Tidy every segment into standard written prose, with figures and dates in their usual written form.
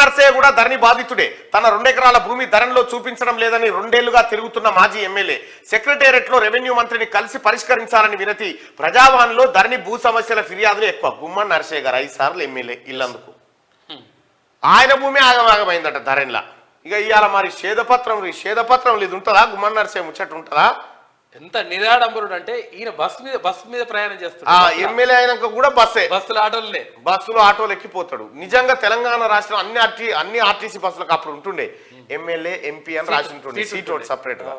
నర్సయ్య కూడా ధరణి బాధితుడే. తన 2 ఎకరాల భూమి ధరణిలో చూపించడం లేదని 2 ఏళ్లుగా తిరుగుతున్న మాజీ ఎమ్మెల్యే సెక్రటేరియట్ లో రెవెన్యూ మంత్రిని కలిసి పరిష్కరించాలని వినతి. ప్రజావాణిలో ధరణి భూ సమస్యల ఫిర్యాదులు ఎక్కువ. గుమ్మడి నర్సయ్య గారు 5 సార్లు ఎమ్మెల్యే ఇల్లందుకు. ఆయన భూమి ఆగమాగమైందట ధరణిలా. ఇక ఇవాళ మరి షేదపత్రం లేదు ఉంటుందా? గుమ్మడి నర్సయ్య ముచ్చట ఉంటుందా? ఎంత నిరాడంబరుడు అంటే ఈయన బస్సు మీద ప్రయాణం చేస్తాడు. ఎమ్మెల్యే అయినాక కూడా బస్సులు ఆటోలు ఎక్కిపోతాడు. నిజంగా తెలంగాణ రాష్ట్రం అన్ని ఆర్టీసీ బస్సులకు అప్పుడు ఉంటుండే ఎమ్మెల్యే ఎంపీ అని రాసి ఉంటుండే, సీట్ ఒకటి సపరేట్ గా,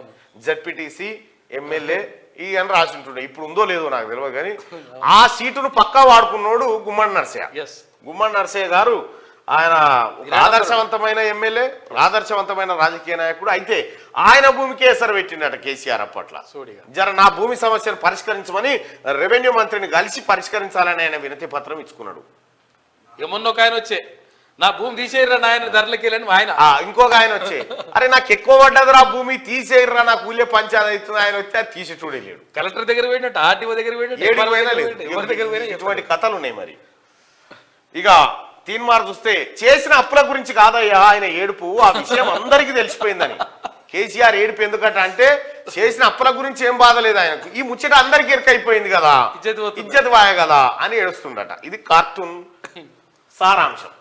జడ్పీటీసీ ఎమ్మెల్యే ఈ అని రాసి ఉంటుండే. ఇప్పుడు ఉందో లేదో నాకు తెలియదు కానీ ఆ సీటును పక్కా వాడుకున్నాడు గుమ్మడి నర్సయ్య. గుమ్మడి నర్సయ్య గారు ఆయన ఆదర్శవంతమైన ఎమ్మెల్యే, ఆదర్శవంతమైన రాజకీయ నాయకుడు. అయితే ఆయన భూమికి ఎసరు పెట్టిండట కేసీఆర్ అప్పట్లో. జర నా భూమి సమస్యను పరిష్కరించమని రెవెన్యూ మంత్రిని కలిసి పరిష్కరించాలని ఆయన వినతి పత్రం ఇచ్చుకున్నాడు. మొన్న ఒక ఆయన వచ్చే నా భూమి తీసేయరా నాయన ధరలకి వెళ్ళని ఆయన, ఇంకొక ఆయన వచ్చే అరే నాకు ఎక్కువ పడ్డదిరా భూమి తీసేయరా నాకు ఊళ్ళే పంచాయతీ అవుతుంది ఆయన వచ్చి అది తీసి చూడలేడు. కలెక్టర్ దగ్గర పోయినట్టు, ఆర్టీఓ దగ్గర పోయినట్టు, ఇటువంటి కథలు ఉన్నాయి. మరి ఇక తీన్మార్ చూస్తే చేసిన అప్పుల గురించి కాదయ్యా ఆయన ఏడుపు, ఆ విషయం అందరికీ తెలిసిపోయిందని. కేసీఆర్ ఏడుపు ఎందుకట అంటే చేసిన అప్పుల గురించి ఏం బాధ లేదు ఆయనకు, ఈ ముచ్చట అందరికీ ఎరకైపోయింది కదా, ఇజ్జత్ వాయ కదా అని ఏడుస్తుండట. ఇది కార్టూన్ సారాంశం.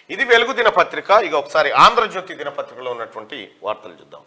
ఇది వెలుగు దినపత్రిక. ఇక ఒకసారి ఆంధ్రజ్యోతి దినపత్రికలో ఉన్నటువంటి వార్తలు చూద్దాం.